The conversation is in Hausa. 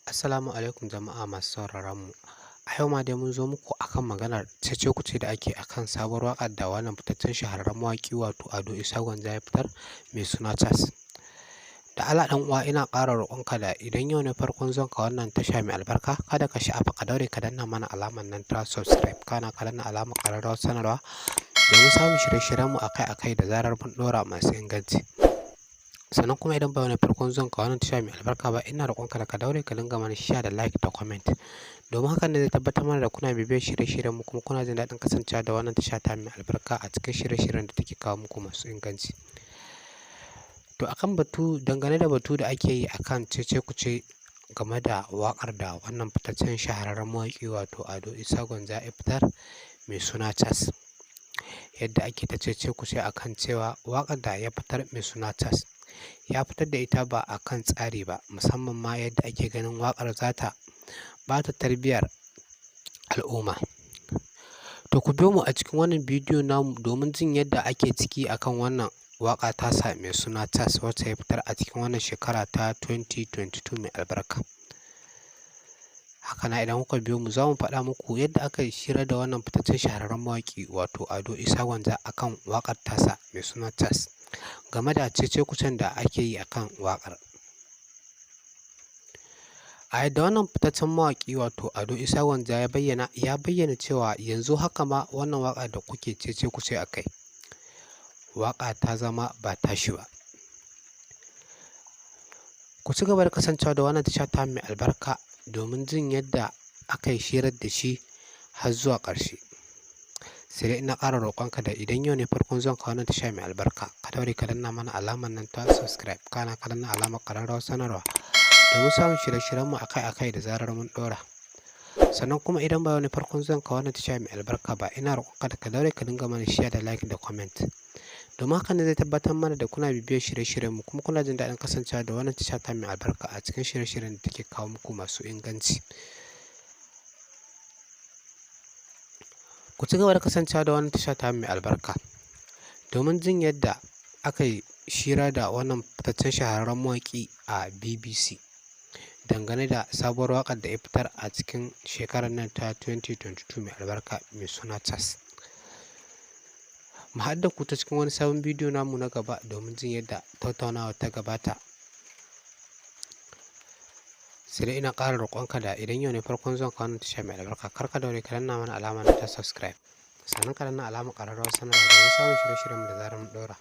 Assalamu alaikum jama'a masu sauraron mu. A yau ma dai mun zo muku akan maganar cece-kuce da ake akan sabuwar waƙar da wannan fitaccen shahararren mawaƙi wato Ado Gwanja ya fitar mai suna Cas. Da Allah ɗan uwa ina ƙara roƙonka da idan yau ne farkon zuwan ka wannan tasha mai albarka kada ka sha'afa ka daure ka danna mana alamar nan ta subscribe kana ka danna alamar ƙararrawar sanarwa domin samun shirye-shiryen mu akai-akai da zarar mun ɗora masu inganci. Sannan kuma idan ba wani farkon zuwan ka wannan tasha mai albarka ba ina roƙonka da ka daure ka dinga mana share da like da comment domin hakan ne zai tabbatar mana da kuna bibiyar shirye-shiryen mu kuma kuna jin daɗin kasancewa da wannan tasha ta mai albarka a cikin shirye-shiryen da take kawo muku masu inganci. To akan batu dangane da batu da ake yi akan cece-kuce game da waƙar da wannan fitaccen shahararren mawaƙi wato Ado Gwanja ya fitar mai suna Cas. Yadda ake ta cece-kuce akan cewa waƙar da ya fitar mai suna Cas ya fitar da ita ba a kan tsari ba, musamman ma yadda ake ganin waƙar za ta ɓata tarbiyyar al'umma. To ku biyo mu a cikin wannan bidiyo namu domin jin yadda ake ciki akan wannan waƙa tasa mai suna Cas wacce ya fitar a cikin wannan shekara ta 2022 mai albarka. Haka na idan kuka biyo mu za mu faɗa muku yadda aka yi hira da wannan fitaccen shahararren mawaƙi wato Ado Gwanja akan waƙar tasa mai suna Cas game da cece-kucen da ake yi akan waƙar. A yadda wannan fitaccen mawaƙi wato Ado Gwanja ya bayyana cewa yanzu haka ma wannan waƙa da kuke cece-kuce a kai waƙa ta zama ba tashi ba. Ku ci gaba da kasancewa da wannan tasha ta mai albarka domin jin yadda aka yi hirar da shi har zuwa ƙarshe. Sai dai ina ƙara roƙonka da idan yau ne farkon zuwan ka wannan tasha mai albarka ka daure ka danna mana alamar nan ta subscribe kana ka danna alamar ƙararrawar sanarwa domin samun shirye-shiryen mu akai-akai da zarar mun ɗora. Sannan kuma idan ba wani farkon zuwan ka wannan tasha mai albarka ba ina roƙonka da ka daure ka dinga mana share da like da comment domin hakan ne zai tabbatar mana da kuna bibiyar shirye-shiryen mu kuma kuna jin daɗin kasancewa da wannan tasha ta mai albarka a cikin shirye-shiryen da take kawo muku masu inganci. Ku ci gaba da kasancewa da wannan tasha ta mai albarka domin jin yadda aka yi hira da wannan fitaccen shahararren mawaƙi a BBC dangane da sabuwar waƙar da ya fitar a cikin shekarar nan ta 2022 mai albarka mai suna Cas. Mu haɗu ku ta cikin wani sabon bidiyo namu na gaba domin jin yadda tattaunawa ta gabata. Sai dai ina ƙara roƙonka da idan yau ne farkon zuwan ka wannan tasha mai albarka kar ka daure ka danna mana alamar ta subscribe sannan ka danna alamar ƙararrawar sanarwa domin samun shirye-shiryen mu da zarar mun ɗora.